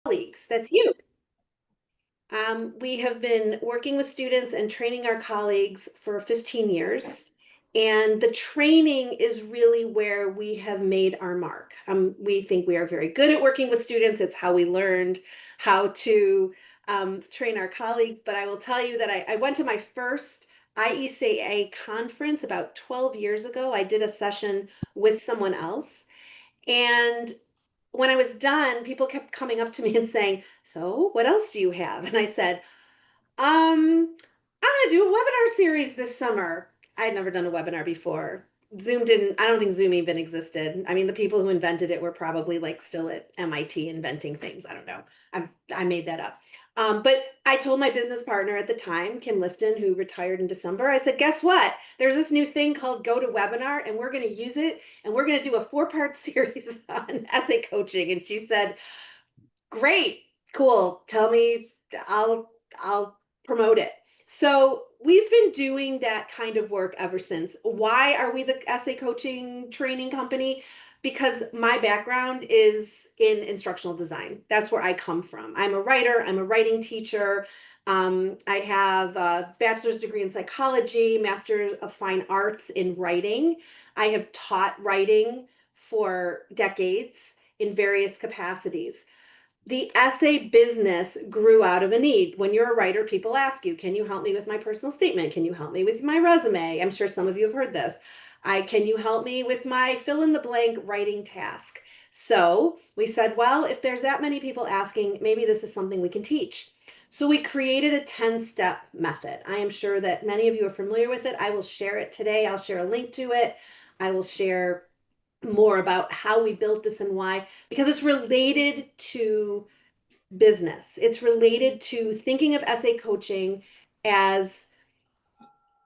colleagues. That's you. We have been working with students and training our colleagues for 15 years. And the training is really where we have made our mark. We think we are very good at working with students. It's how we learned how to train our colleagues. But I will tell you that I went to my first IECA conference about 12 years ago. I did a session with someone else. And when I was done, people kept coming up to me and saying, "So, what else do you have?" And I said, I'm gonna do a webinar series this summer. I had never done a webinar before. Zoom didn't, I don't think Zoom even existed. I mean, the people who invented it were probably like still at MIT inventing things. I don't know. I made that up. But I told my business partner at the time, Kim Lifton, who retired in December, I said, guess what? There's this new thing called GoToWebinar, and we're going to use it, and we're going to do a 4-part series on essay coaching. And she said, great, cool. Tell me, I'll promote it. So we've been doing that kind of work ever since. Why are we the essay coaching training company? Because my background is in instructional design. That's where I come from. I'm a writer, I'm a writing teacher. I have a bachelor's degree in psychology, master of fine arts in writing. I have taught writing for decades in various capacities. The essay business grew out of a need. When you're a writer, people ask you, can you help me with my personal statement? Can you help me with my resume? I'm sure some of you have heard this. Can you help me with my fill in the blank writing task? So we said, well, if there's that many people asking, maybe this is something we can teach. So we created a 10-step method. I am sure that many of you are familiar with it. I will share it today. I'll share a link to it. I will share more about how we built this and why, because it's related to business. It's related to thinking of essay coaching as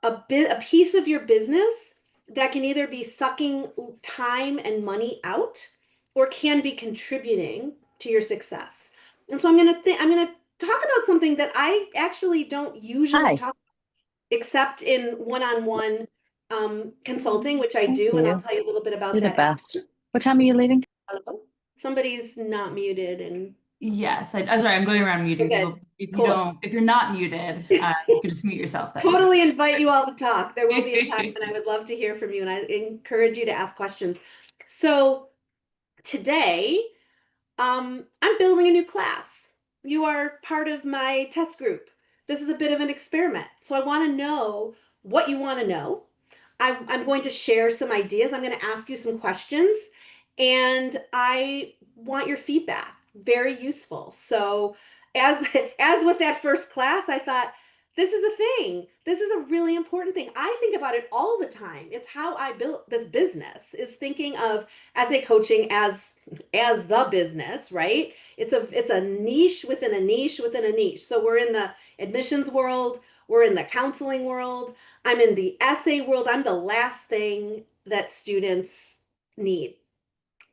a piece of your business that can either be sucking time and money out or can be contributing to your success. And so I'm going to talk about something that I actually don't usually Hi, talk except in one-on-one consulting, which I thank do, and I'll you. tell you a little bit about You're the that best. after. What time are you leaving? Hello? Somebody's not muted and Yes, I'm sorry. I'm going around we're muting good. people. If you Cool. don't, if you're not muted, you can just mute yourself. That'd be Totally invite you all to talk. There will be a time great. when I would love to hear from you, and I encourage you to ask questions. So today, I'm building a new class. You are part of my test group. This is a bit of an experiment. So I want to know what you want to know. I'm going to share some ideas. I'm going to ask you some questions, and I want your feedback. Very useful. So as as with that first class, I thought this is a thing. This is a really important thing. I think about it all the time. It's how I built this business, is thinking of essay coaching as the business, right? It's a niche within a niche within a niche. So we're in the admissions world, we're in the counseling world, I'm in the essay world. I'm the last thing that students need.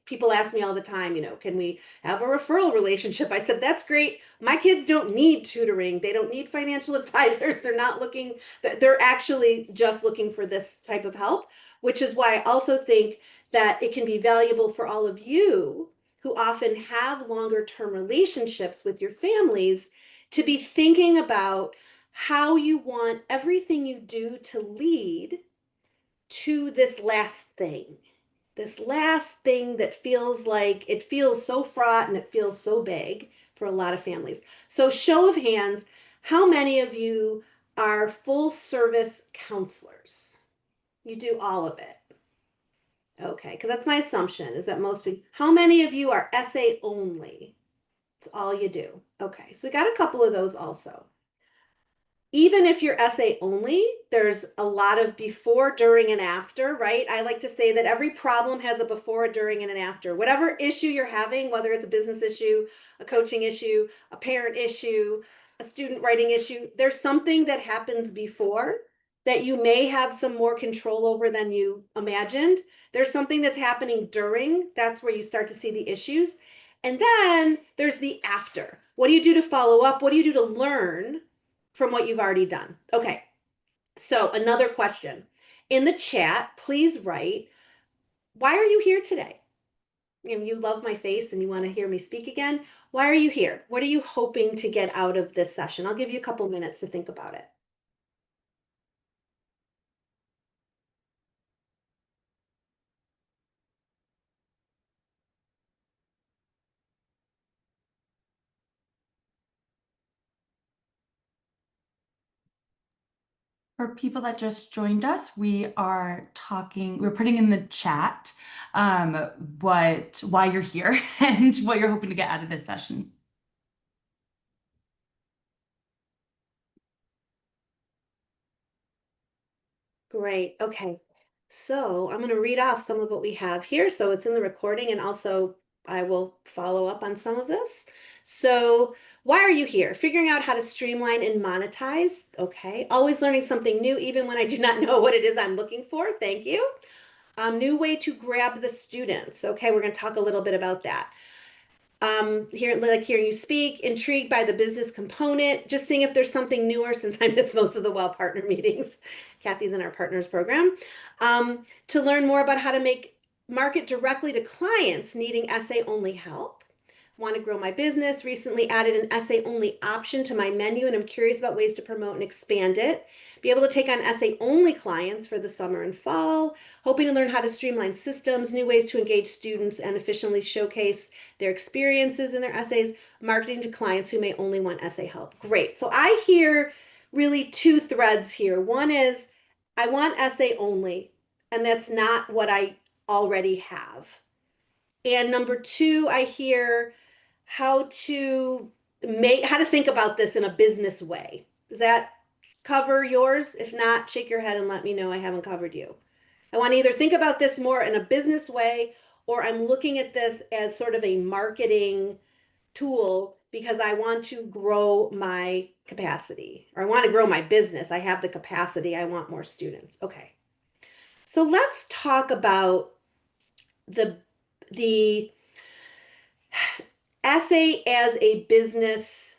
People ask me all the time, can we have a referral relationship? I said, that's great. My kids don't need tutoring. They don't need financial advisors. They're not looking, they're actually just looking for this type of help, which is why I also think that it can be valuable for all of you who often have longer term relationships with your families to be thinking about how you want everything you do to lead to this last thing that feels like it feels so fraught and it feels so big for a lot of families. So, show of hands, how many of you are full service counselors? You do all of it. Okay, because that's my assumption is that most people, how many of you are essay only? It's all you do. Okay, so we got a couple of those also. Even if you're essay only, there's a lot of before, during, and after, right? I like to say that every problem has a before, during, and an after. Whatever issue you're having, whether it's a business issue, a coaching issue, a parent issue, a student writing issue, there's something that happens before that you may have some more control over than you imagined. There's something that's happening during, that's where you start to see the issues. And then there's the after. What do you do to follow up? What do you do to learn from what you've already done? Okay, so another question. In the chat, please write, why are you here today? You love my face and you want to hear me speak again. Why are you here? What are you hoping to get out of this session? I'll give you a couple minutes to think about it. For people that just joined us, we're putting in the chat um, why you're here and what you're hoping to get out of this session. Great. Okay. So I'm going to read off some of what we have here. So it's in the recording, and also I will follow up on some of this. So, why are you here? Figuring out how to streamline and monetize. Okay. Always learning something new, even when I do not know what it is I'm looking for. Thank you. New way to grab the students. Okay. We're going to talk a little bit about that. Hearing you speak, intrigued by the business component, just seeing if there's something newer since I miss most of the Well partner meetings. Kathy's in our partners program. To learn more about how to market directly to clients needing essay only help. Want to grow my business. Recently added an essay only option to my menu, and I'm curious about ways to promote and expand it. Be able to take on essay only clients for the summer and fall. Hoping to learn how to streamline systems, new ways to engage students, and efficiently showcase their experiences in their essays, marketing to clients who may only want essay help. Great. So I hear really two threads here. One is I want essay only, and that's not what I already have. And number two, I hear how to how to think about this in a business way. Does that cover yours? If not, shake your head and let me know I haven't covered you. I want to either think about this more in a business way, or I'm looking at this as sort of a marketing tool because I want to grow my capacity, or I want to grow my business. I have the capacity. I want more students. Okay. So let's talk about the the essay as a business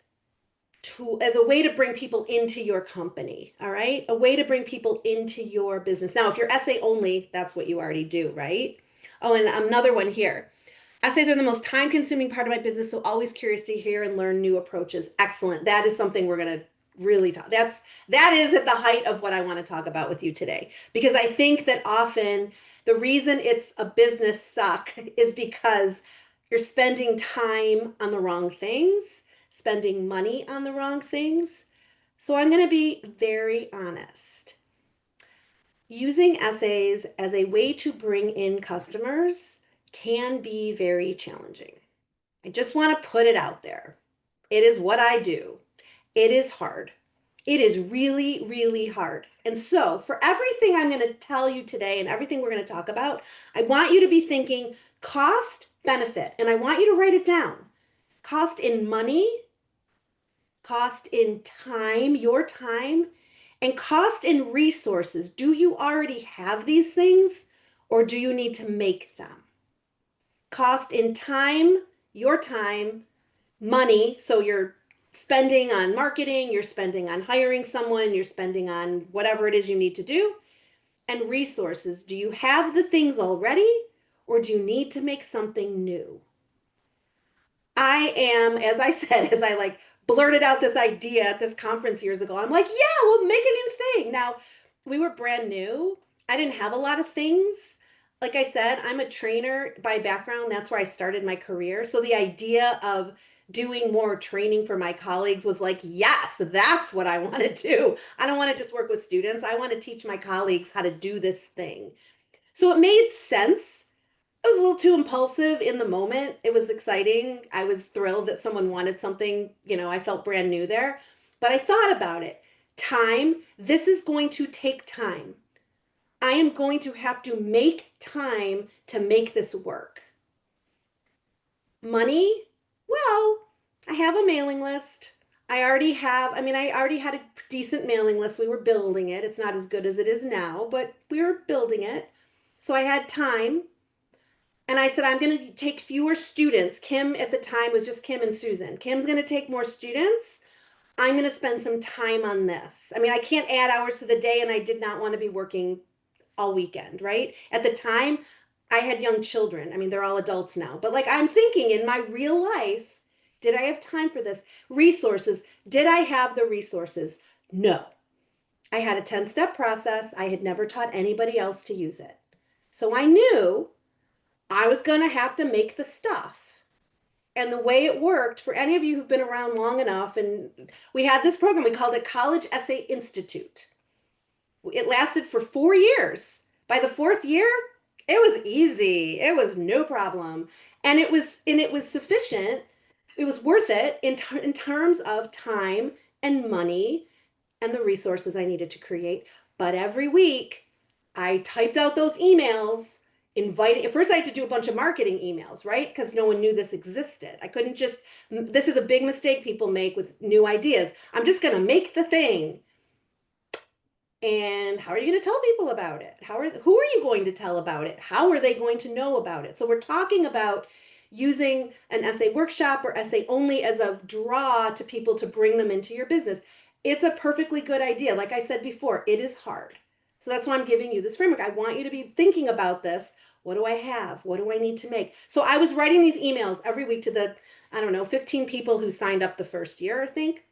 tool, as a way to bring people into your company. All right. A way to bring people into your business. Now, if you're essay only, that's what you already do, right? Oh, and another one here. Essays are the most time consuming part of my business, so always curious to hear and learn new approaches. Excellent. That is something we're going to really talk. That is at the height of what I want to talk about with you today, because I think that often the reason it's a business suck is because you're spending time on the wrong things, spending money on the wrong things. So I'm going to be very honest. Using essays as a way to bring in customers can be very challenging. I just want to put it out there. It is what I do. It is hard. It is really, really hard. And so, for everything I'm going to tell you today and everything we're going to talk about, I want you to be thinking cost benefit. And I want you to write it down. Cost in money, cost in time, your time, and cost in resources. Do you already have these things, or do you need to make them? Cost in time, your time, money. So you're spending on marketing, you're spending on hiring someone, you're spending on whatever it is you need to do. And resources. Do you have the things already, or do you need to make something new? I am, as I said, as I like blurted out this idea at this conference years ago, I'm like, yeah, we'll make a new thing. Now, we were brand new. I didn't have a lot of things. Like I said, I'm a trainer by background. That's where I started my career. So the idea of doing more training for my colleagues was like, yes, that's what I want to do. I don't want to just work with students. I want to teach my colleagues how to do this thing. So it made sense. I was a little too impulsive in the moment. It was exciting. I was thrilled that someone wanted something, I felt brand new there. But I thought about it. Time, this is going to take time. I am going to have to make time to make this work. Money, well, I have a mailing list. I already had a decent mailing list. We were building it. It's not as good as it is now, but we were building it. So I had time. And I said, I'm going to take fewer students. Kim at the time was just Kim and Susan. Kim's going to take more students. I'm going to spend some time on this. I mean, I can't add hours to the day, and I did not want to be working all weekend, right? At the time, I had young children. I mean, they're all adults now, but like I'm thinking in my real life, did I have time for this? Resources. Did I have the resources? No. I had a 10-step process. I had never taught anybody else to use it. So I knew I was going to have to make the stuff. And the way it worked, for any of you who've been around long enough, and we had this program, we called it College Essay Institute. It lasted for 4 years. By the fourth year, it was easy. It was no problem. And it was sufficient. It was worth it in terms of time and money and the resources I needed to create. But every week, I typed out those emails inviting. At first, I had to do a bunch of marketing emails, right? Because no one knew this existed. I couldn't just, this is a big mistake people make with new ideas. I'm just going to make the thing. And how are you going to tell people about it? Who are you going to tell about it? How are they going to know about it? So we're talking about using an essay workshop or essay only as a draw to people to bring them into your business. It's a perfectly good idea. Like I said before, it is hard. So that's why I'm giving you this framework. I want you to be thinking about this. What do I have? What do I need to make? So I was writing these emails every week to the, I don't know, 15 people who signed up the first year, I think.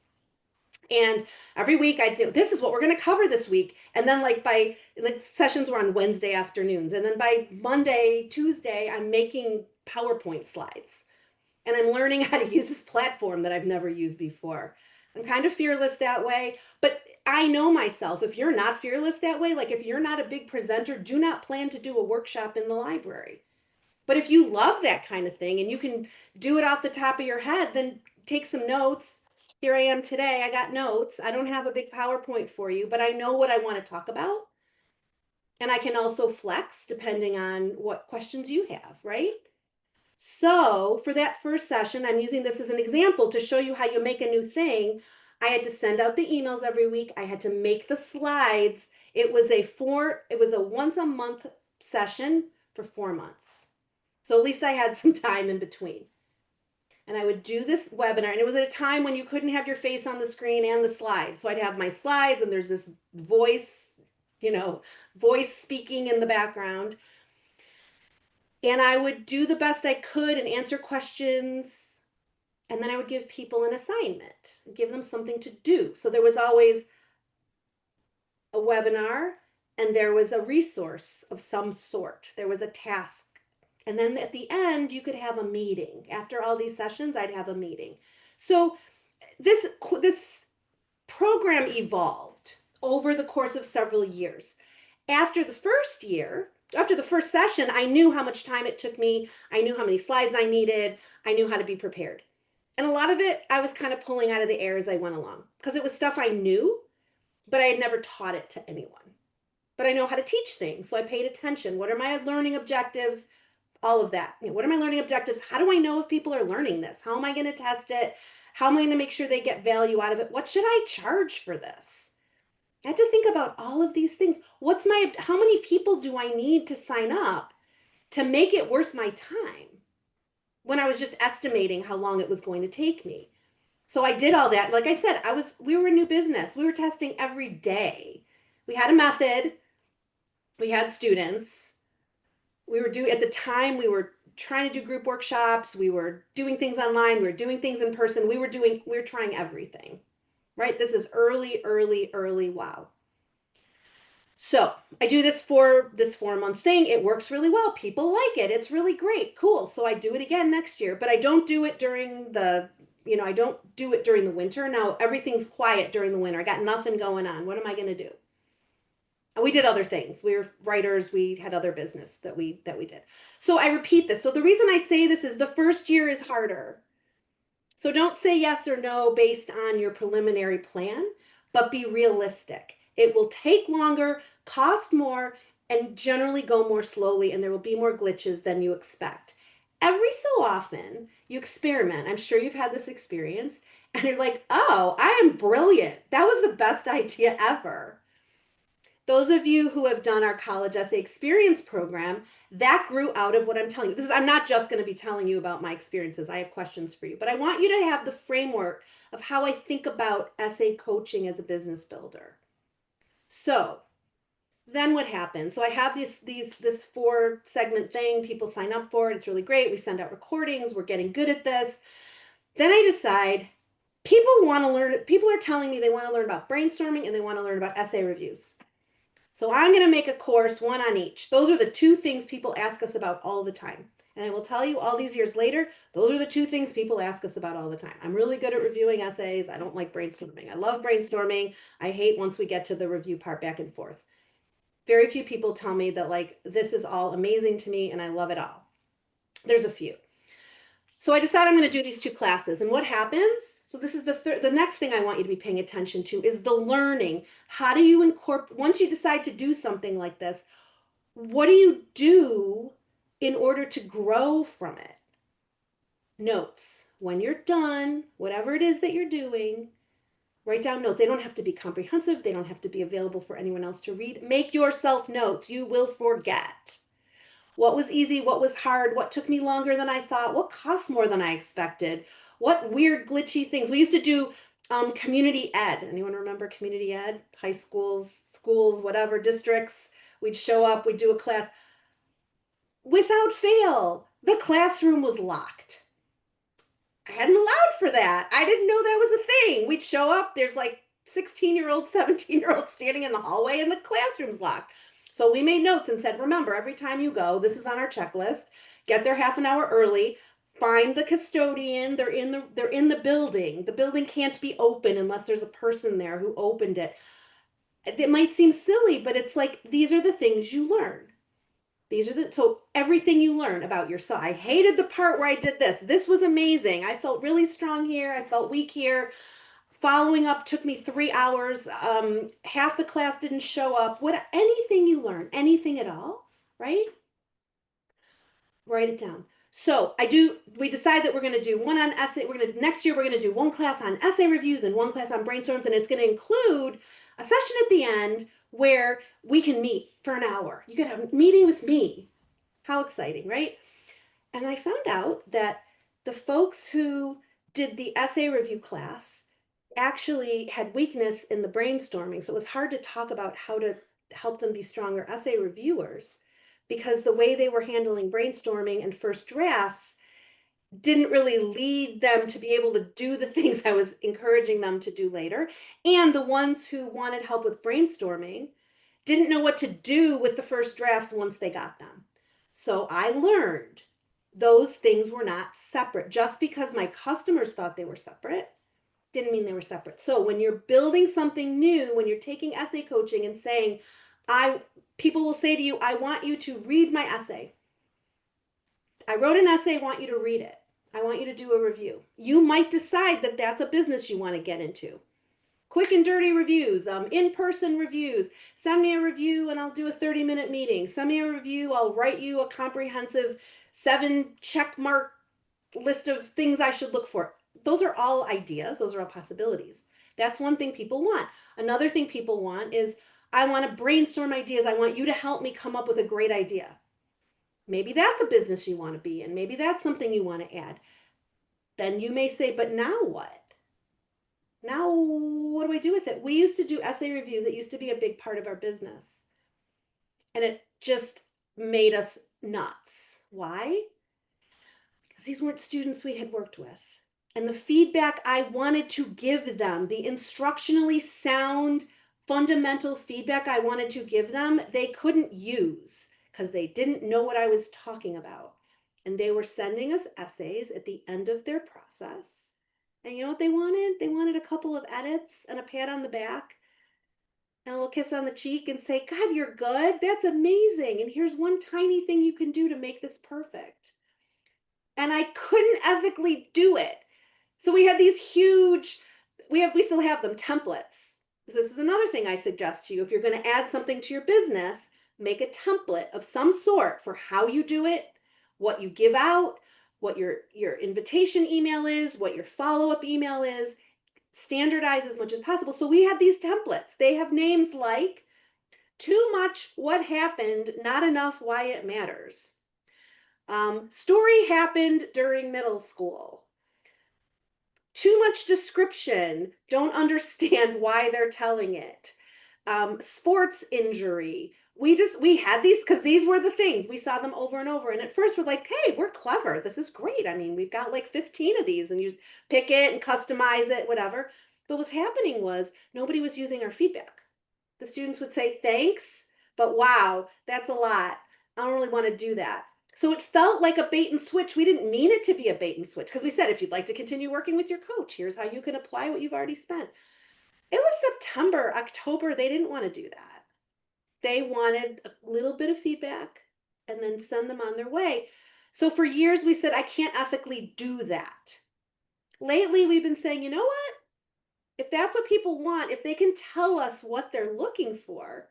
And every week I do, this is what we're going to cover this week. And then like sessions were on Wednesday afternoons. And then by Monday, Tuesday, I'm making PowerPoint slides. And I'm learning how to use this platform that I've never used before. I'm kind of fearless that way, but I know myself. If you're not fearless that way, like if you're not a big presenter, do not plan to do a workshop in the library. But if you love that kind of thing and you can do it off the top of your head, then take some notes. Here I am today. I got notes. I don't have a big PowerPoint for you, but I know what I want to talk about. And I can also flex depending on what questions you have, right? So for that first session, I'm using this as an example to show you how you make a new thing. I had to send out the emails every week. I had to make the slides. It was a once a month session for 4 months. So at least I had some time in between. And I would do this webinar, and it was at a time when you couldn't have your face on the screen and the slides. So I'd have my slides, and there's this voice, voice speaking in the background. And I would do the best I could and answer questions. And then I would give people an assignment, give them something to do. So there was always a webinar and there was a resource of some sort. There was a task. And then at the end, you could have a meeting. After all these sessions, I'd have a meeting. So this program evolved over the course of several years. After the first year, after the first session, I knew how much time it took me. I knew how many slides I needed. I knew how to be prepared. And a lot of it I was kind of pulling out of the air as I went along because it was stuff I knew, but I had never taught it to anyone. But I know how to teach things. So I paid attention. What are my learning objectives? All of that. What are my learning objectives? How do I know if people are learning this? How am I going to test it? How am I going to make sure they get value out of it? What should I charge for this? I had to think about all of these things. How many people do I need to sign up to make it worth my time when I was just estimating how long it was going to take me? So I did all that. Like I said, we were a new business. We were testing every day. We had a method. We had students. At the time, we were trying to do group workshops. We were doing things online. We were doing things in person. We were trying everything, right? This is early wow. So I do this for this 4 month thing. It works really well. People like it. It's really great. Cool. So I do it again next year, but I don't do it during I don't do it during the winter. Now everything's quiet during the winter. I got nothing going on. What am I going to do? And we did other things. We were writers. We had other business that we did. So I repeat this. So the reason I say this is the first year is harder. So don't say yes or no based on your preliminary plan, but be realistic. It will take longer, cost more, and generally go more slowly, and there will be more glitches than you expect. Every so often, you experiment. I'm sure you've had this experience, and you're like, oh, I am brilliant. That was the best idea ever. Those of you who have done our college essay experience program, that grew out of what I'm telling you. I'm not just going to be telling you about my experiences. I have questions for you, but I want you to have the framework of how I think about essay coaching as a business builder. So then what happens? So I have this 4 segment thing. People sign up for it. It's really great. We send out recordings. We're getting good at this. Then I decide people want to learn. People are telling me they want to learn about brainstorming and they want to learn about essay reviews. So I'm going to make a course, one on each. Those are the 2 things people ask us about all the time. And I will tell you, all these years later, those are the 2 things people ask us about all the time. I'm really good at reviewing essays. I don't like brainstorming. I love brainstorming. I hate once we get to the review part back and forth. Very few people tell me that, like, this is all amazing to me and I love it all. There's a few. So I decided I'm going to do these 2 classes. And what happens? So this is the next thing I want you to be paying attention to is the learning. How do you incorporate, once you decide to do something like this, what do you do in order to grow from it? Notes. When you're done, whatever it is that you're doing, write down notes. They don't have to be comprehensive. They don't have to be available for anyone else to read. Make yourself notes. You will forget. What was easy? What was hard? What took me longer than I thought? What cost more than I expected? What weird, glitchy things? We used to do community ed. Anyone remember community ed? High schools, schools, whatever, districts. We'd show up, we'd do a class. Without fail, the classroom was locked. I hadn't allowed for that. I didn't know that was a thing. We'd show up, there's like 16-year-olds, 17-year-olds standing in the hallway, and the classroom's locked. So we made notes and said, remember, every time you go, this is on our checklist. Get there half an hour early. Find the custodian. They're in the building. The building can't be open unless there's a person there who opened it. It might seem silly, but it's like these are the things you learn. So everything you learn about yourself. I hated the part where I did this. This was amazing. I felt really strong here. I felt weak here. Following up took me 3 hours. Half the class didn't show up. Anything you learn, anything at all, right? Write it down. So we decide that we're going to do one on essay. Next year, we're going to do 1 class on essay reviews and 1 class on brainstorms. And it's going to include a session at the end where we can meet for an hour. You could have a meeting with me. How exciting, right? And I found out that the folks who did the essay review class actually had weakness in the brainstorming. So it was hard to talk about how to help them be stronger essay reviewers because the way they were handling brainstorming and first drafts didn't really lead them to be able to do the things I was encouraging them to do later. And the ones who wanted help with brainstorming didn't know what to do with the first drafts once they got them. So I learned those things were not separate. Just because my customers thought they were separate didn't mean they were separate. So when you're building something new, when you're taking essay coaching and saying, people will say to you, I want you to read my essay. I wrote an essay, I want you to read it. I want you to do a review. You might decide that that's a business you want to get into. Quick and dirty reviews, in-person reviews. Send me a review and I'll do a 30-minute meeting. Send me a review, I'll write you a comprehensive 7 check mark list of things I should look for. Those are all ideas. Those are all possibilities. That's one thing people want. Another thing people want is, I want to brainstorm ideas. I want you to help me come up with a great idea. Maybe that's a business you want to be in. Maybe that's something you want to add. Then you may say, but now what? Now, what do I do with it? We used to do essay reviews. It used to be a big part of our business. And it just made us nuts. Why? Because these weren't students we had worked with. And the feedback I wanted to give them, the instructionally sound, fundamental feedback I wanted to give them, they couldn't use because they didn't know what I was talking about. And they were sending us essays at the end of their process. And you know what they wanted? They wanted a couple of edits and a pat on the back and a little kiss on the cheek and say, God, you're good. That's amazing. And here's one tiny thing you can do to make this perfect. And I couldn't ethically do it. So we had these huge, we still have them, templates. This is another thing I suggest to you. If you're going to add something to your business, make a template of some sort for how you do it, what you give out, what your invitation email is, what your follow-up email is. Standardize as much as possible. So we have these templates. They have names like too much, what happened, not enough, why it matters. Story happened during middle school. Too much description, don't understand why they're telling it. sports injury. We had these because these were the things we saw them over and over. And at first we're like, hey, we're clever. This is great. I mean, we've got like 15 of these and you just pick it and customize it, whatever. But what's happening was nobody was using our feedback. The students would say, thanks, but wow, that's a lot. I don't really want to do that. So it felt like a bait and switch. We didn't mean it to be a bait and switch because we said, if you'd like to continue working with your coach, here's how you can apply what you've already spent. It was September, October. They didn't want to do that. They wanted a little bit of feedback and then send them on their way. So for years, we said, I can't ethically do that. Lately, we've been saying, you know what? If that's what people want, if they can tell us what they're looking for,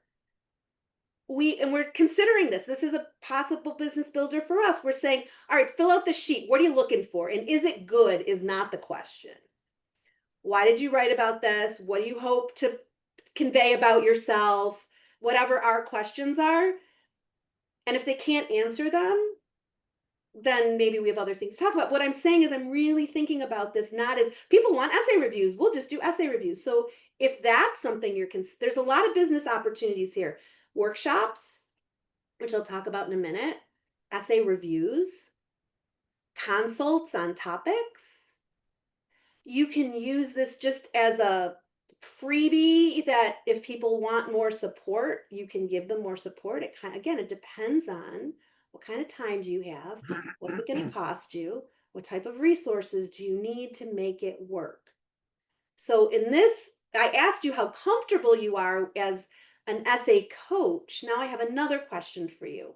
we're considering this. This is a possible business builder for us. We're saying, all right, fill out the sheet. What are you looking for? And is it good is not the question. Why did you write about this? What do you hope to convey about yourself? Whatever our questions are. And if they can't answer them, then maybe we have other things to talk about. What I'm saying is I'm really thinking about this not as people want essay reviews. We'll just do essay reviews. So if that's something there's a lot of business opportunities here. Workshops, which I'll talk about in a minute, essay reviews, consults on topics. You can use this just as a freebie that if people want more support, you can give them more support. Again, it depends on what kind of time do you have? What's it going to cost you? What type of resources do you need to make it work? So in this, I asked you how comfortable you are as an essay coach. Now I have another question for you.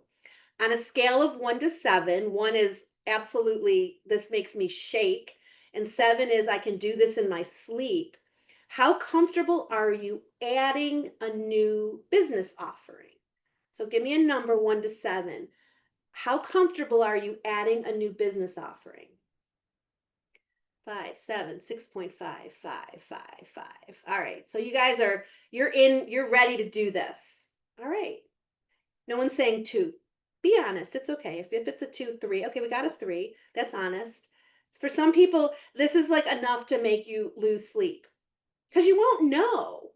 On a scale of 1 to 7, 1 is absolutely, this makes me shake, and 7 is I can do this in my sleep. How comfortable are you adding a new business offering? So give me a number 1 to 7. How comfortable are you adding a new business offering? 5, 7, 6.5, 5, 5, 5. All right. So you guys you're ready to do this. All right. No one's saying 2. Be honest. It's okay. If it's a 2, 3, okay, we got a 3. That's honest. For some people, this is like enough to make you lose sleep because you won't know.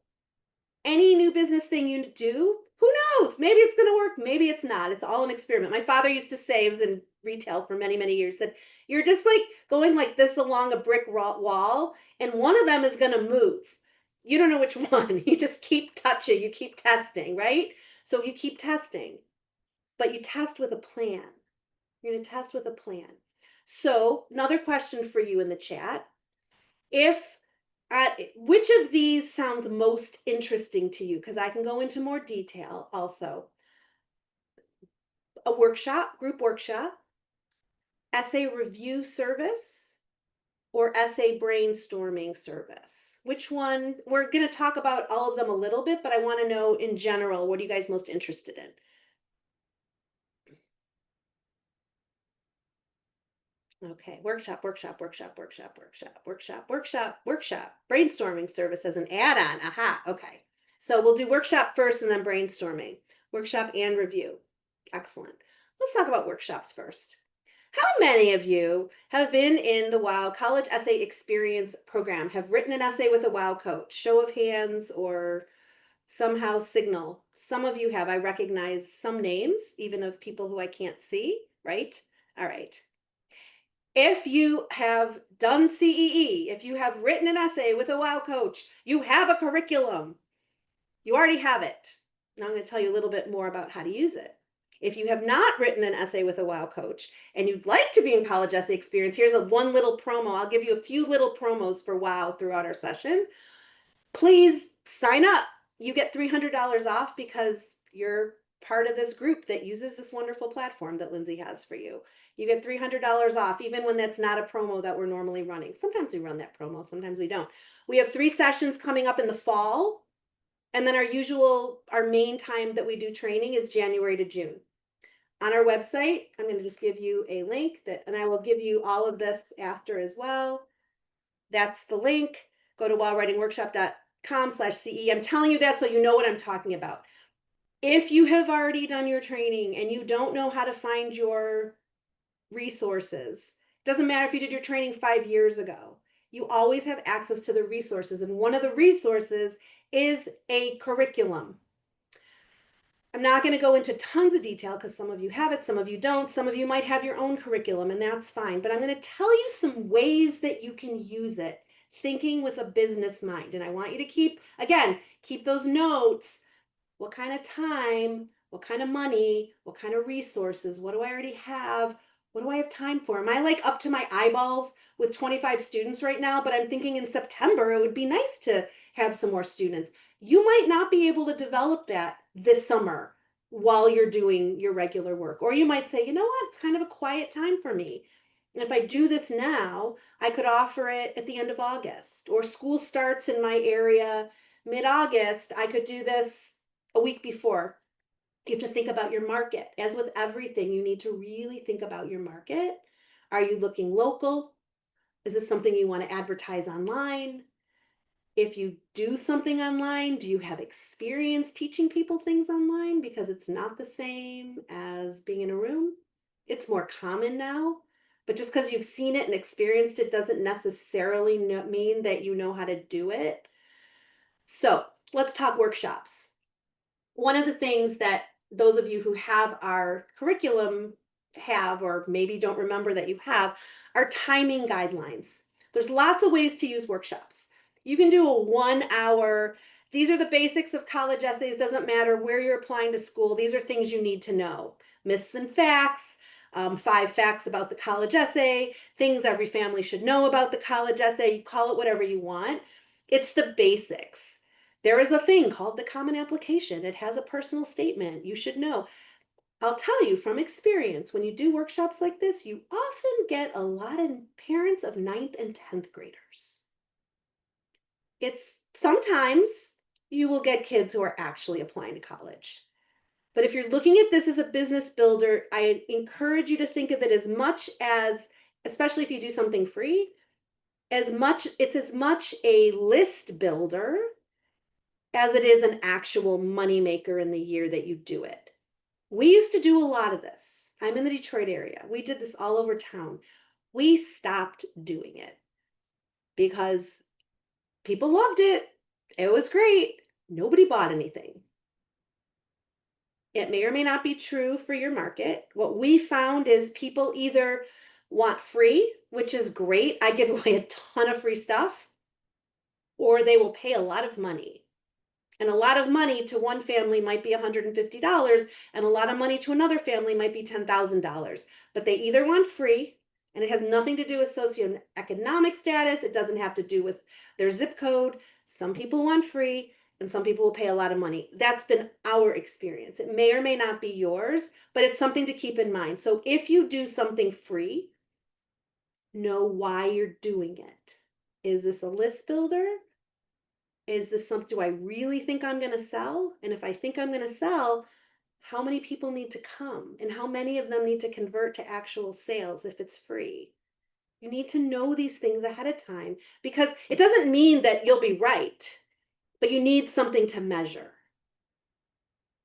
Any new business thing you do, who knows? Maybe it's going to work. Maybe it's not. It's all an experiment. My father used to say, he was in retail for many, many years, said, you're just like going like this along a brick wall, and one of them is going to move. You don't know which one. You just keep touching. You keep testing, right? So you keep testing, but you test with a plan. You're going to test with a plan. So another question for you in the chat. Which of these sounds most interesting to you? Because I can go into more detail also. A workshop, group workshop, essay review service, or essay brainstorming service? Which one? We're going to talk about all of them a little bit, but I want to know in general, what are you guys most interested in? Okay, workshop, workshop, workshop, workshop, workshop, workshop, workshop, workshop, brainstorming service as an add-on. Aha, okay. So we'll do workshop first and then brainstorming. Workshop and review. Excellent. Let's talk about workshops first. How many of you have been in the WOW College Essay Experience program, have written an essay with a WOW coach? Show of hands or somehow signal. Some of you have. I recognize some names, even of people who I can't see, right? All right. If you have done CEE, if you have written an essay with a WOW coach, you have a curriculum. You already have it. Now I'm going to tell you a little bit more about how to use it. If you have not written an essay with a WOW coach and you'd like to be in College Essay Experience, here's one little promo. I'll give you a few little promos for WOW throughout our session. Please sign up. You get $300 off because you're part of this group that uses this wonderful platform that Lindsay has for you. You get $300 off, even when that's not a promo that we're normally running. Sometimes we run that promo, sometimes we don't. We have 3 sessions coming up in the fall. And then our main time that we do training is January to June. On our website, I'm going to just give you a link and I will give you all of this after as well. That's the link. Go to wowwritingworkshop.com/CE. I'm telling you that so you know what I'm talking about. If you have already done your training and you don't know how to find your resources, it doesn't matter if you did your training 5 years ago. You always have access to the resources. And one of the resources is a curriculum. I'm not going to go into tons of detail because some of you have it, some of you don't. Some of you might have your own curriculum, and that's fine. But I'm going to tell you some ways that you can use it, thinking with a business mind. And I want you to keep those notes. What kind of time? What kind of money? What kind of resources? What do I already have? What do I have time for? Am I like up to my eyeballs with 25 students right now? But I'm thinking in September, it would be nice to have some more students. You might not be able to develop that this summer while you're doing your regular work. Or you might say, you know what? It's kind of a quiet time for me. And if I do this now, I could offer it at the end of August. Or school starts in my area mid-August. I could do this a week before. You have to think about your market. As with everything, you need to really think about your market. Are you looking local? Is this something you want to advertise online? If you do something online, do you have experience teaching people things online? Because it's not the same as being in a room. It's more common now. But just because you've seen it and experienced it doesn't necessarily mean that you know how to do it. So let's talk workshops. One of the things that those of you who have our curriculum have, or maybe don't remember that you have, are timing guidelines. There's lots of ways to use workshops. You can do a 1 hour, these are the basics of college essays, doesn't matter where you're applying to school, these are things you need to know. Myths and facts, 5 facts about the college essay, things every family should know about the college essay, you call it whatever you want. It's the basics. There is a thing called the Common Application. It has a personal statement. You should know. I'll tell you from experience, when you do workshops like this, you often get a lot of parents of 9th and 10th graders. It's sometimes you will get kids who are actually applying to college. But if you're looking at this as a business builder, I encourage you to think of it as much as, especially if you do something free, it's as much a list builder as it is an actual money maker in the year that you do it. We used to do a lot of this. I'm in the Detroit area. We did this all over town. We stopped doing it because people loved it. It was great. Nobody bought anything. It may or may not be true for your market. What we found is people either want free, which is great. I give away a ton of free stuff, or they will pay a lot of money. And a lot of money to one family might be $150, and a lot of money to another family might be $10,000. But they either want free, and it has nothing to do with socioeconomic status. It doesn't have to do with their zip code. Some people want free, and some people will pay a lot of money. That's been our experience. It may or may not be yours, but it's something to keep in mind. So if you do something free, know why you're doing it. Is this a list builder? Is this something, do I really think I'm going to sell? And if I think I'm going to sell, how many people need to come? And how many of them need to convert to actual sales if it's free? You need to know these things ahead of time because it doesn't mean that you'll be right, but you need something to measure.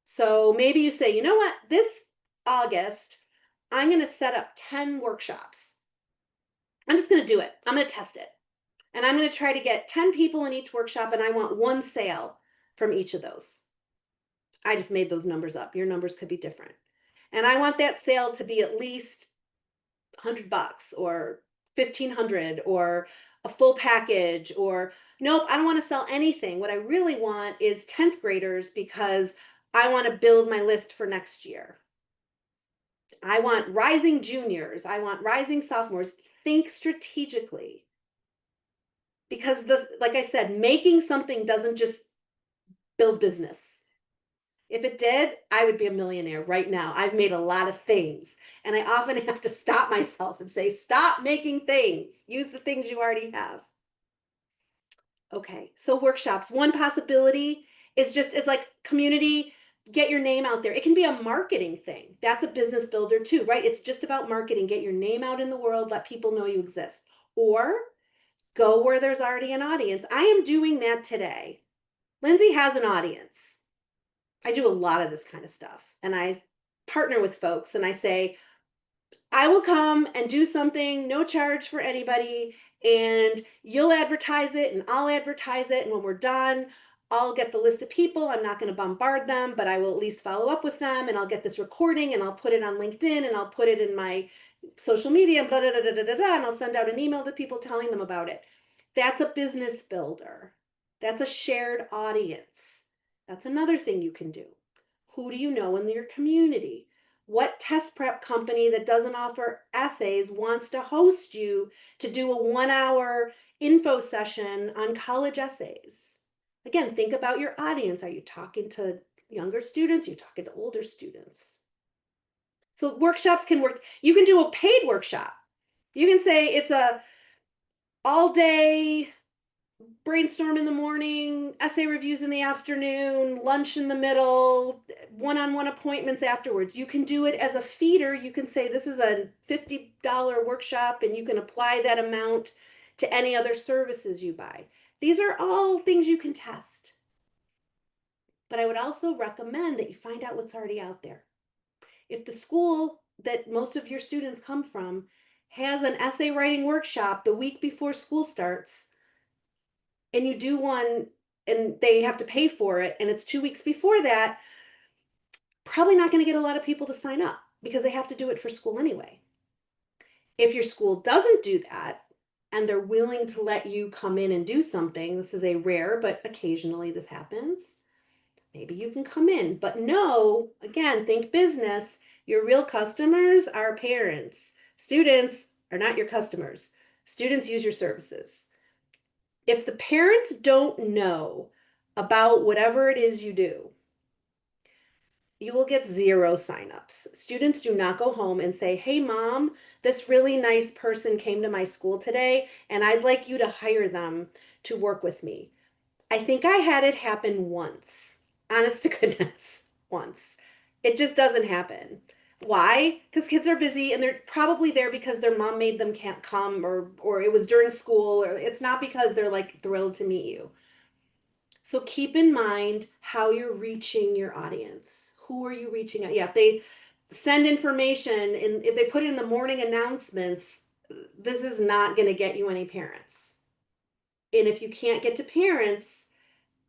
So maybe you say, you know what, this August, I'm going to set up 10 workshops. I'm just going to do it. I'm going to test it. And I'm going to try to get 10 people in each workshop, and I want one sale from each of those. I just made those numbers up. Your numbers could be different. And I want that sale to be at least $100 or 1,500 or a full package, or nope, I don't want to sell anything. What I really want is 10th graders because I want to build my list for next year. I want rising juniors. I want rising sophomores. Think strategically. Because like I said, making something doesn't just build business. If it did, I would be a millionaire right now. I've made a lot of things, and I often have to stop myself and say, stop making things. Use the things you already have. Okay, so workshops. One possibility is just as like community, get your name out there. It can be a marketing thing. That's a business builder too, right? It's just about marketing. Get your name out in the world, let people know you exist. Or go where there's already an audience. I am doing that today. Lindsay has an audience. I do a lot of this kind of stuff, and I partner with folks and I say, I will come and do something, no charge for anybody, and you'll advertise it and I'll advertise it. And when we're done, I'll get the list of people. I'm not going to bombard them, but I will at least follow up with them, and I'll get this recording and I'll put it on LinkedIn and I'll put it in my social media and blah, blah, blah, blah, blah, blah, and I'll send out an email to people telling them about it. That's a business builder. That's a shared audience. That's another thing you can do. Who do you know in your community? What test prep company that doesn't offer essays wants to host you to do a 1 hour info session on college essays? Again, think about your audience. Are you talking to younger students? Are you talking to older students? So workshops can work. You can do a paid workshop. You can say it's a all day brainstorm in the morning, essay reviews in the afternoon, lunch in the middle, one-on-one appointments afterwards. You can do it as a feeder. You can say this is a $50 workshop and you can apply that amount to any other services you buy. These are all things you can test. But I would also recommend that you find out what's already out there. If the school that most of your students come from has an essay writing workshop the week before school starts, and you do one and they have to pay for it and it's 2 weeks before that, probably not going to get a lot of people to sign up because they have to do it for school anyway. If your school doesn't do that and they're willing to let you come in and do something, this is a rare, but occasionally this happens. Maybe you can come in, but no, again, think business. Your real customers are parents. Students are not your customers. Students use your services. If the parents don't know about whatever it is you do, you will get zero signups. Students do not go home and say, hey, mom, this really nice person came to my school today, and I'd like you to hire them to work with me. I think I had it happen once. Honest to goodness, once. It just doesn't happen. Why? Because kids are busy and they're probably there because their mom made them can't come, or it was during school, or it's not because they're like thrilled to meet you. So keep in mind how you're reaching your audience. Who are you reaching out? Yeah, if they send information and if they put it in the morning announcements, this is not going to get you any parents. And if you can't get to parents,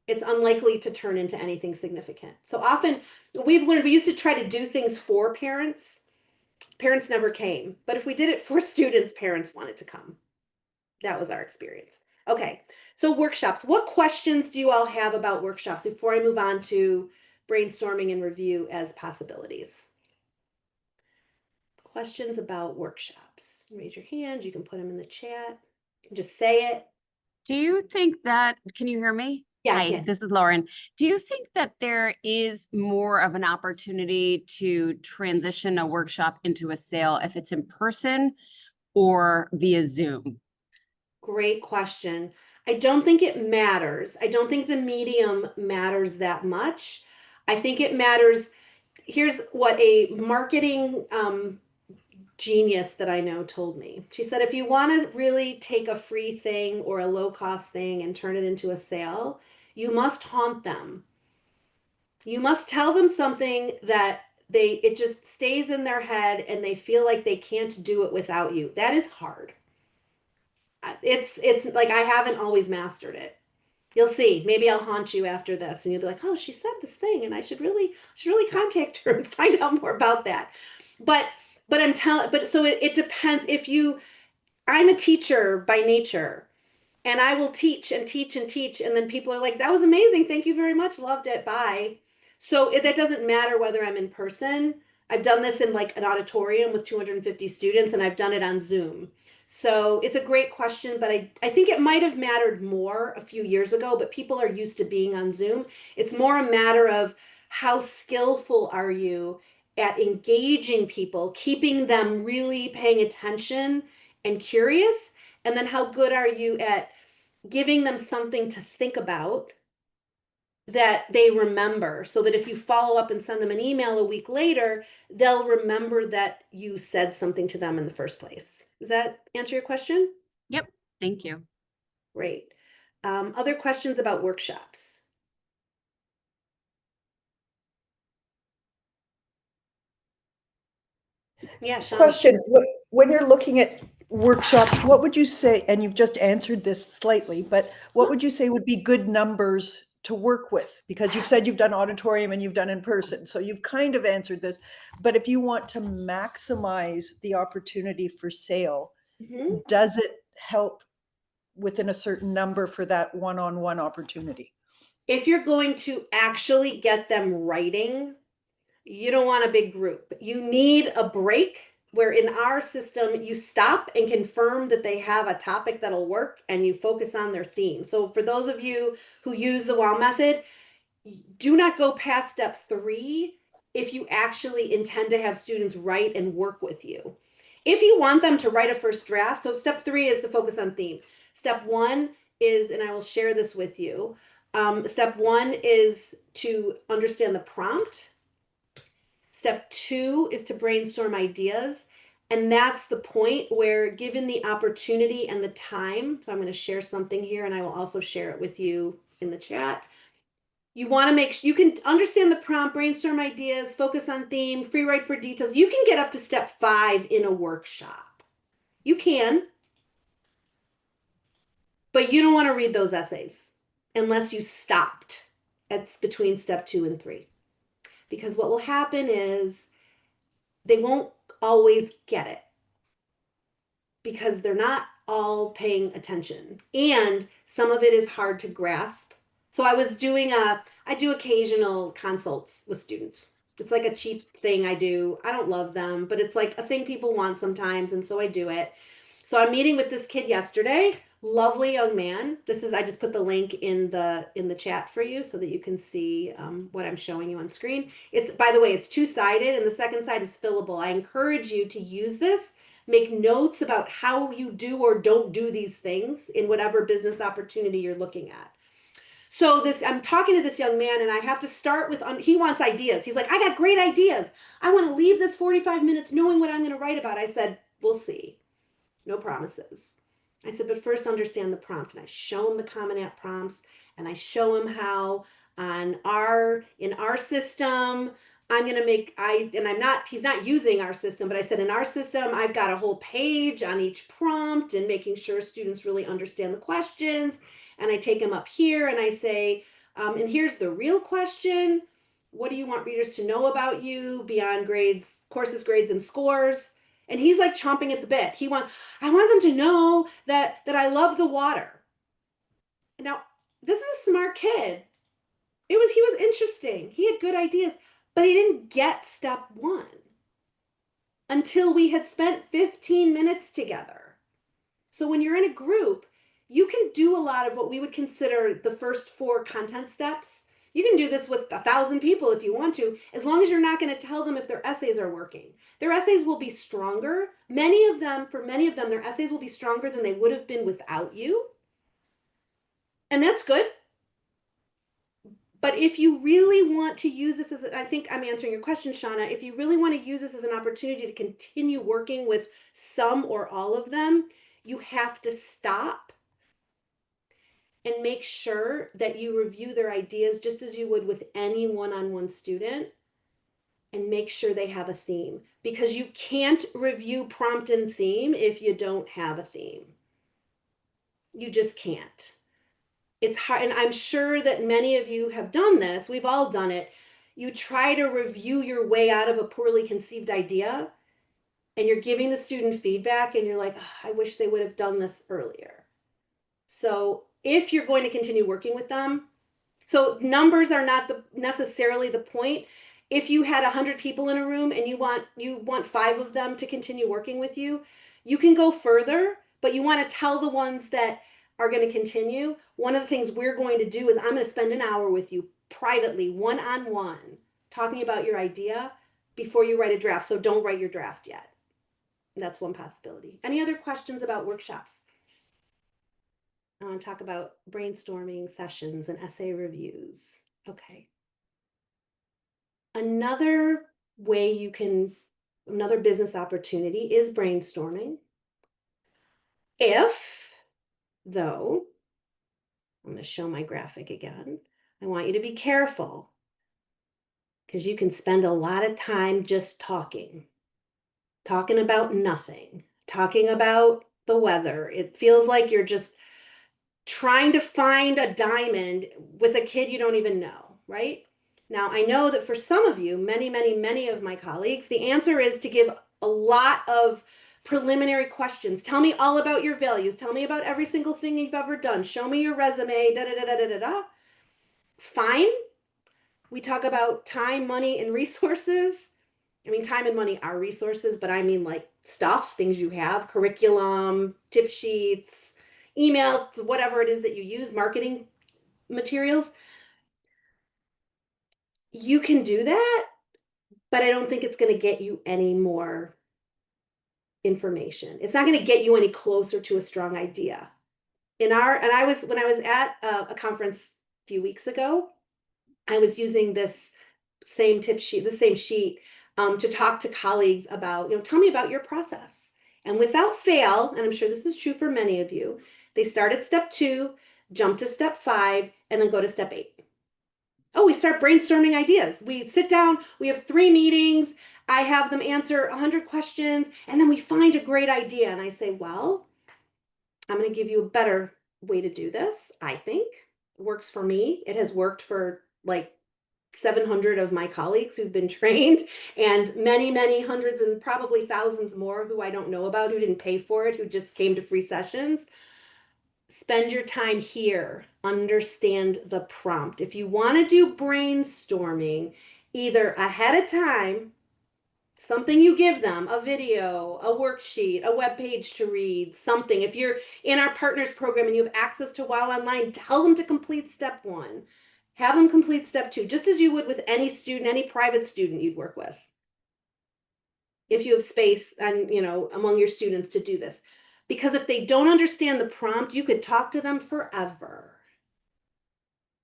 it's unlikely to turn into anything significant. So often we've learned, we used to try to do things for parents. Parents never came. But if we did it for students, parents wanted to come. That was our experience. Okay, so workshops. What questions do you all have about workshops before I move on to brainstorming and review as possibilities? Questions about workshops. Raise your hand. You can put them in the chat. You can just say it. Do you think that, can you hear me? Yeah, I Hi, can. this is Lauren. Do you think that there is more of an opportunity to transition a workshop into a sale if it's in person or via Zoom? Great question. I don't think it matters. I don't think the medium matters that much. I think it matters. Here's what a marketing genius that I know told me. She said, if you want to really take a free thing or a low cost thing and turn it into a sale, you must haunt them. You must tell them something that it just stays in their head and they feel like they can't do it without you. That is hard. It's like I haven't always mastered it. You'll see. Maybe I'll haunt you after this, and you'll be like, "Oh, she said this thing, and I should really contact her and find out more about that." But but so it depends. If you, I'm a teacher by nature, and I will teach and teach and teach, and then people are like, "That was amazing. Thank you very much. Loved it. Bye." So that doesn't matter whether I'm in person. I've done this in like an auditorium with 250 students, and I've done it on Zoom. So it's a great question, but I think it might have mattered more a few years ago, but people are used to being on Zoom. It's more a matter of how skillful are you at engaging people, keeping them really paying attention and curious, and then how good are you at giving them something to think about that they remember, so that if you follow up and send them an email a week later, they'll remember that you said something to them in the first place. Does that answer your question? Yep, thank you. Great. Other questions about workshops? Yeah, Shauna. Question, when you're looking at workshops, what would you say, and you've just answered this slightly, but what would you say would be good numbers to work with? Because you've said you've done auditorium and you've done in person, so you've kind of answered this. But if you want to maximize the opportunity for sale, Mhm. does it help within a certain number for that one-on-one opportunity? If you're going to actually get them writing, you don't want a big group. You need a break where in our system you stop and confirm that they have a topic that'll work and you focus on their theme. So for those of you who use the Wow method, do not go past step 3 if you actually intend to have students write and work with you. If you want them to write a first draft, so step 3 is to focus on theme. Step 1 is, and I will share this with you, step 1 is to understand the prompt. Step 2 is to brainstorm ideas. And that's the point where, given the opportunity and the time, so I'm going to share something here and I will also share it with you in the chat. You want to make sure you can understand the prompt, brainstorm ideas, focus on theme, free write for details. You can get up to step 5 in a workshop. You can, but you don't want to read those essays unless you stopped at between step 2 and 3. Because what will happen is they won't always get it because they're not all paying attention. And some of it is hard to grasp. So I do occasional consults with students. It's like a cheap thing I do. I don't love them, but it's like a thing people want sometimes. And so I do it. So I'm meeting with this kid yesterday. Lovely young man. I just put the link in the chat for you so that you can see what I'm showing you on screen. It's, by the way, it's two-sided and the second side is fillable. I encourage you to use this. Make notes about how you do or don't do these things in whatever business opportunity you're looking at. So I'm talking to this young man and I have to start with, he wants ideas. He's like, I got great ideas. I want to leave this 45 minutes knowing what I'm going to write about. I said, we'll see. No promises. I said, but first understand the prompt. And I show him the Common App prompts and I show him how in our system, I'm going to make, he's not using our system, but I said in our system, I've got a whole page on each prompt and making sure students really understand the questions. And I take them up here and I say, and here's the real question. What do you want readers to know about you beyond grades, courses, grades, and scores? And he's like chomping at the bit. I want them to know that I love the water. Now, this is a smart kid. He was interesting. He had good ideas, but he didn't get step 1 until we had spent 15 minutes together. So when you're in a group, you can do a lot of what we would consider the first 4 content steps. You can do this with 1,000 people if you want to, as long as you're not going to tell them if their essays are working. Their essays will be stronger. For many of them, their essays will be stronger than they would have been without you. And that's good. But if you really want to use this I think I'm answering your question, Shauna, if you really want to use this as an opportunity to continue working with some or all of them, you have to stop and make sure that you review their ideas just as you would with any one-on-one student and make sure they have a theme, because you can't review prompt and theme if you don't have a theme. You just can't. It's hard, and I'm sure that many of you have done this. We've all done it. You try to review your way out of a poorly conceived idea and you're giving the student feedback and you're like, oh, I wish they would have done this earlier. So if you're going to continue working with them, so numbers are not necessarily the point. If you had 100 people in a room and you want 5 of them to continue working with you, you can go further, but you want to tell the ones that are going to continue. One of the things we're going to do is I'm going to spend an hour with you privately, one-on-one, talking about your idea before you write a draft. So don't write your draft yet. That's one possibility. Any other questions about workshops? I want to talk about brainstorming sessions and essay reviews. Okay. Another another business opportunity is brainstorming. Though, I'm going to show my graphic again. I want you to be careful because you can spend a lot of time just talking about nothing. talking about the weather. It feels like you're just trying to find a diamond with a kid you don't even know, right? Now, I know that for some of you, many, many, many of my colleagues, the answer is to give a lot of preliminary questions. Tell me all about your values. Tell me about every single thing you've ever done. Show me your resume, da da da da da da da. Fine. We talk about time, money, and resources. I mean, time and money are resources, but I mean like stuff, things you have, curriculum, tip sheets, emails, whatever it is that you use, marketing materials. You can do that, but I don't think it's going to get you any more information. It's not going to get you any closer to a strong idea. When I was at a conference a few weeks ago, I was using this same tip sheet, the same sheet, to talk to colleagues about, tell me about your process. And without fail, and I'm sure this is true for many of you, they start at step 2, jump to step 5, and then go to step 8. Oh, we start brainstorming ideas. We sit down, we have 3 meetings, I have them answer 100 questions, and then we find a great idea. And I say, well, I'm going to give you a better way to do this, I think. It works for me. It has worked for like 700 of my colleagues who've been trained, and many, many hundreds and probably thousands more who I don't know about, who didn't pay for it, who just came to free sessions. Spend your time here. Understand the prompt. If you want to do brainstorming, either ahead of time, something you give them, a video, a worksheet, a web page to read, something. If you're in our partners program and you have access to Wow Online, tell them to complete step 1. Have them complete step 2, just as you would with any student, any private student you'd work with. If you have space and, among your students to do this. Because if they don't understand the prompt, you could talk to them forever.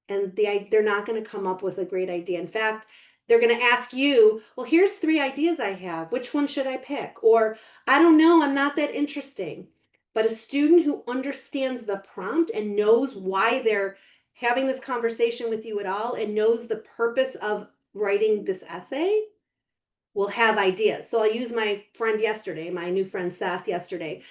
And they're not going to come up with a great idea. In fact, they're going to ask you, well, here's 3 ideas I have. Which one should I pick? Or, I don't know, I'm not that interesting. But a student who understands the prompt and knows why they're having this conversation with you at all and knows the purpose of writing this essay will have ideas. So I'll use my friend yesterday, my new friend Seth yesterday.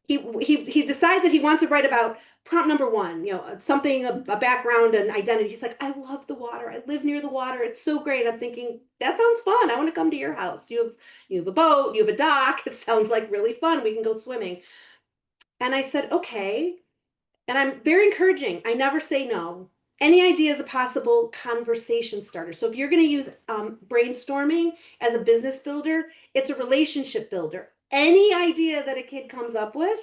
He decides that he wants to write about prompt number 1, something, a background and identity. He's like, I love the water. I live near the water. It's so great. I'm thinking, that sounds fun. I want to come to your house. You have a boat, you have a dock. It sounds like really fun. We can go swimming. And I said, okay. And I'm very encouraging. I never say no. Any idea is a possible conversation starter. So if you're going to use brainstorming as a business builder, it's a relationship builder. Any idea that a kid comes up with,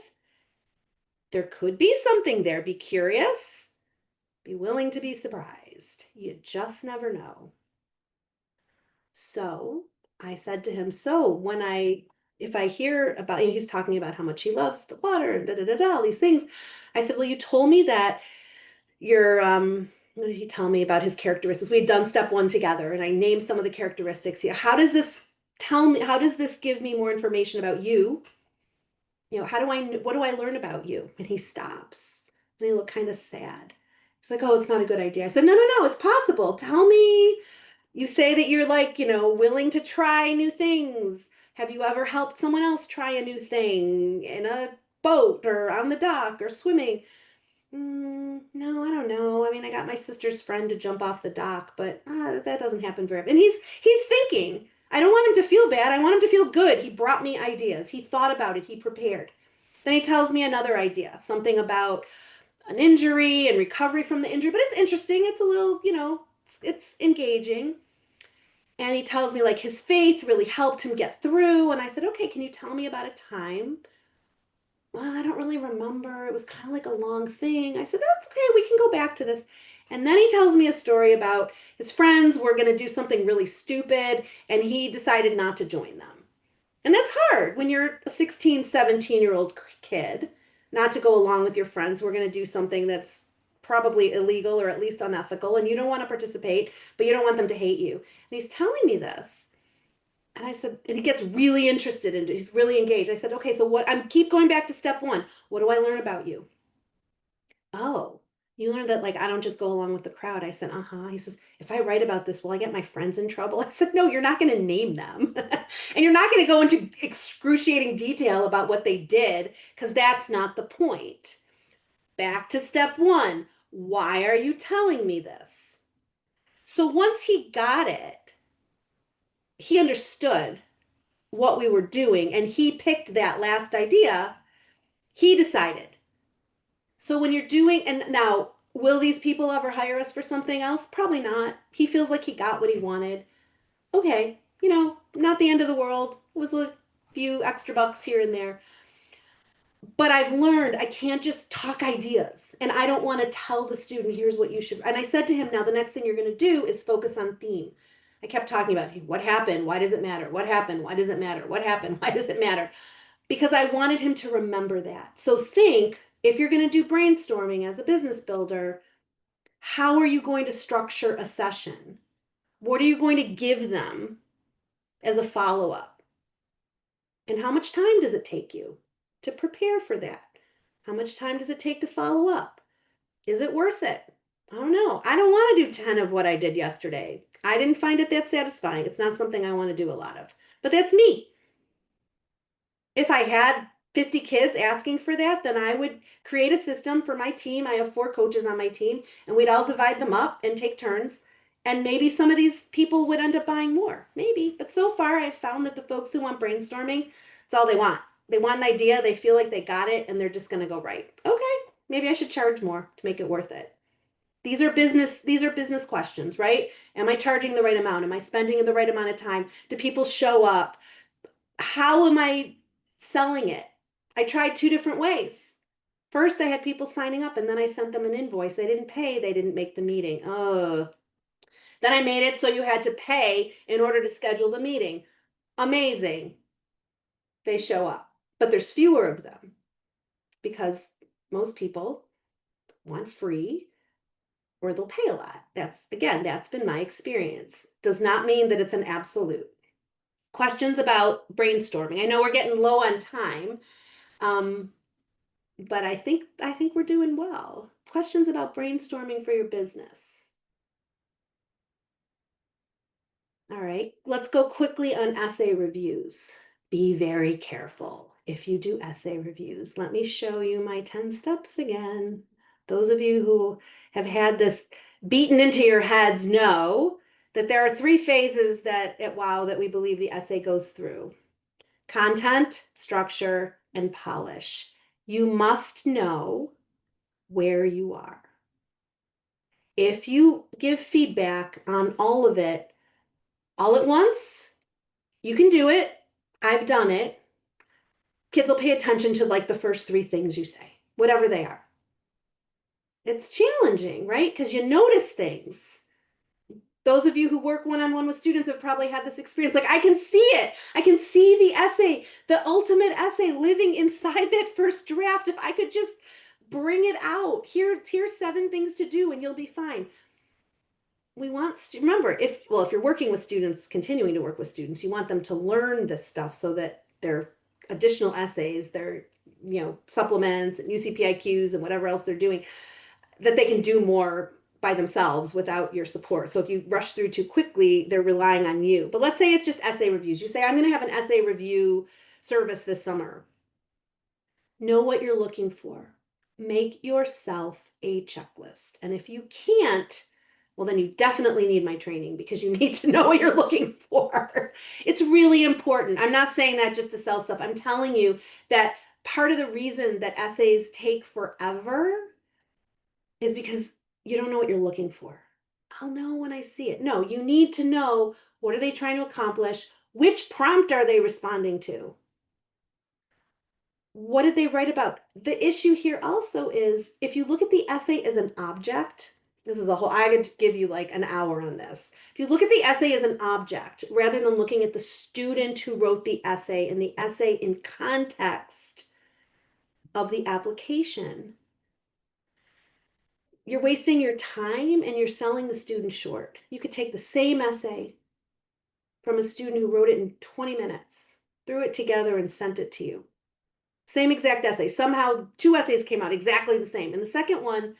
there could be something there. Be curious. Be willing to be surprised. You just never know. So I said to him, if I hear about, he's talking about how much he loves the water and da da da da, all these things. I said, well, you told me that you're, what did he tell me about his characteristics? We had done step 1 together and I named some of the characteristics. How does this give me more information about you? What do I learn about you? And he stops and he looked kind of sad. He's like, oh, it's not a good idea. I said, no, no, no, it's possible. Tell me, you say that you're like, willing to try new things. Have you ever helped someone else try a new thing in a boat or on the dock or swimming? No, I don't know. I mean, I got my sister's friend to jump off the dock, but that doesn't happen very often. And he's thinking, I don't want him to feel bad. I want him to feel good. He brought me ideas. He thought about it. He prepared. Then he tells me another idea, something about an injury and recovery from the injury, but it's interesting. It's a little, it's engaging. And he tells me like his faith really helped him get through. And I said, okay, can you tell me about a time? Well, I don't really remember. It was kind of like a long thing. I said, that's okay. We can go back to this. And then he tells me a story about his friends were going to do something really stupid and he decided not to join them. And that's hard when you're a 16, 17-year-old kid, not to go along with your friends who are going to do something that's probably illegal or at least unethical, and you don't want to participate, but you don't want them to hate you. And he's telling me this. And I said, and he gets really interested in it. He's really engaged. I said, okay, so keep going back to step 1. What do I learn about you? Oh, You learned that like I don't just go along with the crowd. I said, uh-huh. He says, if I write about this, will I get my friends in trouble? I said, no, you're not going to name them. And you're not going to go into excruciating detail about what they did, because that's not the point. Back to step one. Why are you telling me this? So once he got it, he understood what we were doing and he picked that last idea. He decided. So when you're doing, and now, will these people ever hire us for something else? Probably not. He feels like he got what he wanted. Okay, not the end of the world. It was a few extra bucks here and there. But I've learned I can't just talk ideas. And I don't want to tell the student, here's what you should. And I said to him, now the next thing you're going to do is focus on theme. I kept talking about what happened, why does it matter? What happened, why does it matter? What happened, why does it matter? Because I wanted him to remember that. So think, if you're going to do brainstorming as a business builder, how are you going to structure a session? What are you going to give them as a follow-up? And how much time does it take you to prepare for that? How much time does it take to follow up? Is it worth it? I don't know. I don't want to do 10 of what I did yesterday. I didn't find it that satisfying. It's not something I want to do a lot of. But that's me. If I had 50 kids asking for that, then I would create a system for my team. I have 4 coaches on my team, and we'd all divide them up and take turns. And maybe some of these people would end up buying more. Maybe. But so far, I've found that the folks who want brainstorming, it's all they want. They want an idea, they feel like they got it, and they're just going to go right. Okay, maybe I should charge more to make it worth it. These are business questions, right? Am I charging the right amount? Am I spending the right amount of time? Do people show up? How am I selling it? I tried 2 different ways. First, I had people signing up and then I sent them an invoice. They didn't pay, they didn't make the meeting. Oh. Then I made it so you had to pay in order to schedule the meeting. Amazing. They show up, but there's fewer of them because most people want free or they'll pay a lot. That's been my experience. Does not mean that it's an absolute. Questions about brainstorming. I know we're getting low on time, but I think we're doing well. Questions about brainstorming for your business. All right, let's go quickly on essay reviews. Be very careful if you do essay reviews. Let me show you my 10 steps again. Those of you who have had this beaten into your heads know that there are 3 phases that at Wow that we believe the essay goes through. Content, structure, and polish. You must know where you are. If you give feedback on all of it all at once, you can do it. I've done it. Kids will pay attention to like the first 3 things you say, whatever they are. It's challenging, right? Because you notice things. Those of you who work one-on-one with students have probably had this experience. Like, I can see it. I can see the essay, the ultimate essay living inside that first draft. If I could just bring it out. Here's 7 things to do and you'll be fine. We want, remember, if you're working with students, continuing to work with students, you want them to learn this stuff so that their additional essays, their, supplements and UCPIQs and whatever else they're doing, that they can do more by themselves without your support. So if you rush through too quickly, they're relying on you. But let's say it's just essay reviews. You say, I'm going to have an essay review service this summer. Know what you're looking for. Make yourself a checklist. And if you can't, well, then you definitely need my training because you need to know what you're looking for. It's really important. I'm not saying that just to sell stuff. I'm telling you that part of the reason that essays take forever is because you don't know what you're looking for. I'll know when I see it. No, you need to know, what are they trying to accomplish? Which prompt are they responding to? What did they write about? The issue here also is if you look at the essay as an object, this is I could give you like an hour on this. If you look at the essay as an object, rather than looking at the student who wrote the essay and the essay in context of the application, you're wasting your time and you're selling the student short. You could take the same essay from a student who wrote it in 20 minutes, threw it together and sent it to you. Same exact essay. Somehow 2 essays came out exactly the same. And the second one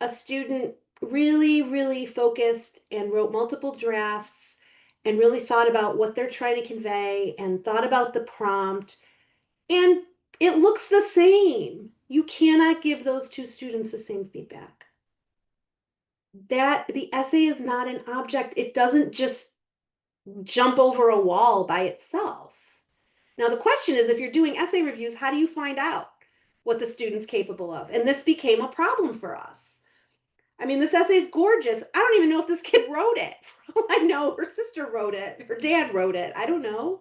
a student really, really focused and wrote multiple drafts and really thought about what they're trying to convey and thought about the prompt, and it looks the same. You cannot give those two students the same feedback. That the essay is not an object. It doesn't just jump over a wall by itself. Now, the question is, if you're doing essay reviews, how do you find out what the student's capable of? And this became a problem for us. I mean, this essay is gorgeous. I don't even know if this kid wrote it. For all I know, her sister wrote it. Her dad wrote it. I don't know.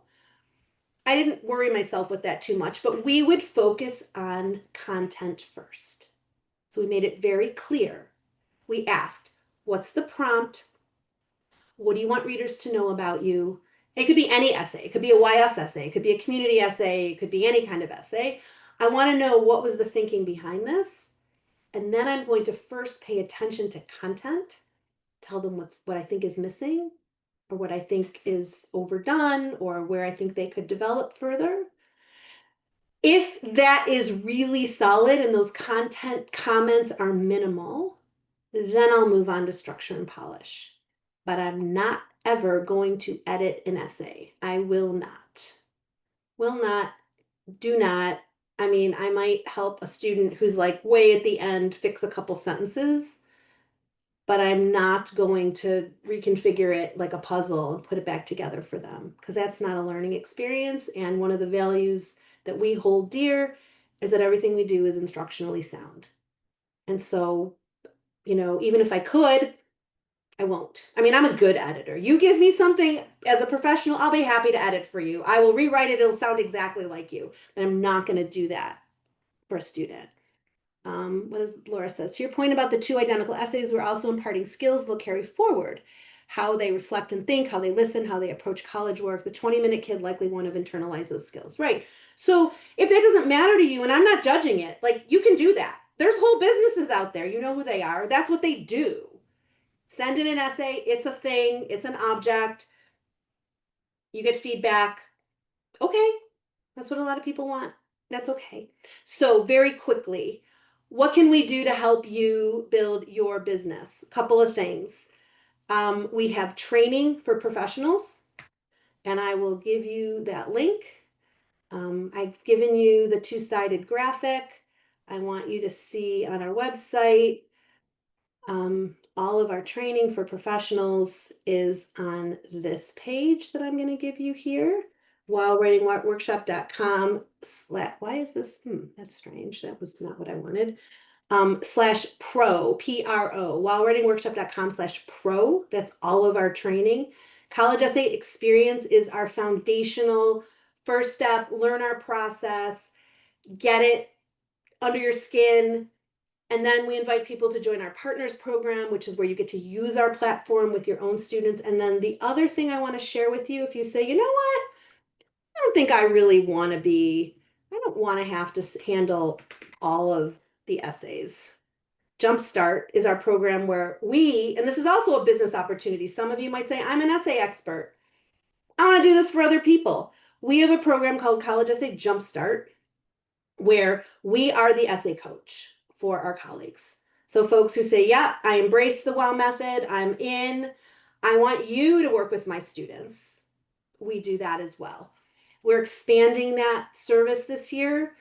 I didn't worry myself with that too much, but we would focus on content first. So we made it very clear. We asked, what's the prompt? What do you want readers to know about you? It could be any essay. It could be a YS essay. It could be a community essay. It could be any kind of essay. I want to know what was the thinking behind this. And then I'm going to first pay attention to content, tell them what I think is missing, or what I think is overdone, or where I think they could develop further. If that is really solid and those content comments are minimal, then I'll move on to structure and polish. But I'm not ever going to edit an essay. I will not. Will not, do not. I mean, I might help a student who's like way at the end fix a couple sentences, but I'm not going to reconfigure it like a puzzle and put it back together for them, because that's not a learning experience. And one of the values that we hold dear is that everything we do is instructionally sound. And so, even if I could, I won't. I mean, I'm a good editor. You give me something as a professional, I'll be happy to edit for you. I will rewrite it. It'll sound exactly like you, but I'm not going to do that for a student. What does Laura says? To your point about the two identical essays, we're also imparting skills they'll carry forward. How they reflect and think, how they listen, how they approach college work. The 20-minute kid likely won't have internalized those skills. Right. So if that doesn't matter to you, and I'm not judging it, like, you can do that. There's whole businesses out there. You know who they are. That's what they do. Send in an essay. It's a thing. It's an object. You get feedback. Okay. That's what a lot of people want. That's okay. So very quickly, what can we do to help you build your business? A couple of things. We have training for professionals, and I will give you that link. I've given you the two-sided graphic. I want you to see on our website. All of our training for professionals is on this page that I'm going to give you here. WowWritingWorkshop.com/ why is this? That's strange. That was not what I wanted. /pro, PRO, WowWritingWorkshop.com/pro. That's all of our training. College Essay Experience is our foundational first step. Learn our process, get it under your skin. And then we invite people to join our partners program, which is where you get to use our platform with your own students. And then the other thing I want to share with you, if you say, you know what, I don't think I really want to I don't want to have to handle all of the essays. Jumpstart is our program where and this is also a business opportunity. Some of you might say, I'm an essay expert. I want to do this for other people. We have a program called College Essay Jumpstart, where we are the essay coach for our colleagues. So folks who say, yeah, I embrace the WOW method, I'm in, I want you to work with my students. We do that as well. We're expanding that service this year.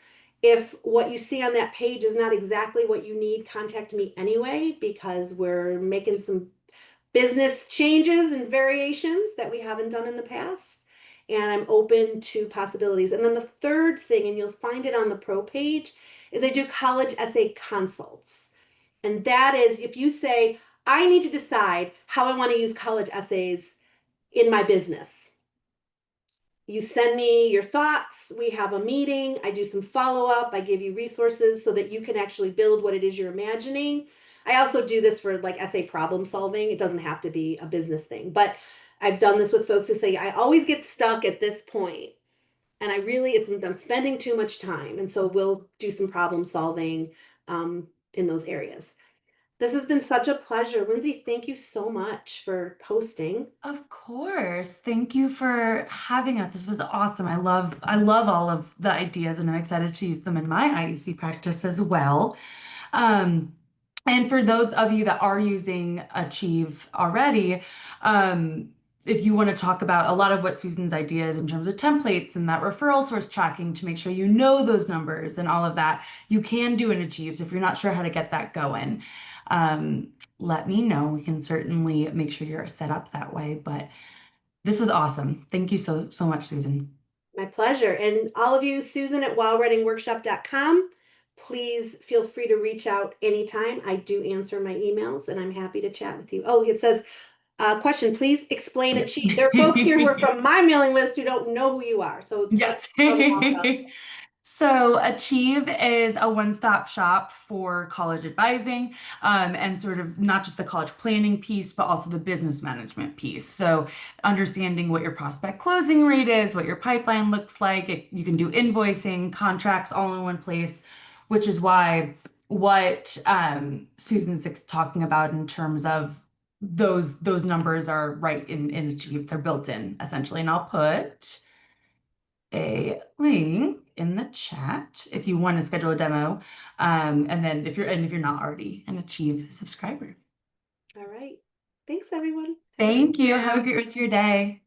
If what you see on that page is not exactly what you need, contact me anyway, because we're making some business changes and variations that we haven't done in the past. And I'm open to possibilities. And then the third thing, and you'll find it on the pro page, is I do college essay consults. And that is if you say, I need to decide how I want to use college essays in my business. You send me your thoughts, we have a meeting, I do some follow-up, I give you resources so that you can actually build what it is you're imagining. I also do this for like essay problem solving. It doesn't have to be a business thing, but I've done this with folks who say, I always get stuck at this point and I'm spending too much time. And so we'll do some problem solving in those areas. This has been such a pleasure. Lindsay, thank you so much for hosting. Of course. Thank you for having us. This was awesome. I love all of the ideas, and I'm excited to use them in my IEC practice as well. And for those of you that are using Achieve already, if you want to talk about a lot of what Susan's ideas in terms of templates and that referral source tracking to make sure you know those numbers and all of that, you can do in Achieve. So if you're not sure how to get that going, let me know. We can certainly make sure you're set up that way. But this was awesome. Thank you so much, Susan. My pleasure. And all of you, Susan at wowwritingworkshop.com, please feel free to reach out anytime. I do answer my emails and I'm happy to chat with you. Oh, it says, question, please explain Achieve. There are folks here who are from my mailing list who don't know who you are. So let's Yes. tell them all about it. So Achieve is a one-stop shop for college advising, and sort of not just the college planning piece, but also the business management piece. So understanding what your prospect closing rate is, what your pipeline looks like. You can do invoicing, contracts all in one place, which is why what Susan's talking about in terms of those numbers are right in Achieve. They're built in essentially. And I'll put a link in the chat if you want to schedule a demo. And then if you're not already an Achieve subscriber. All right. Thanks, everyone. Thank you. Have a great rest of your day.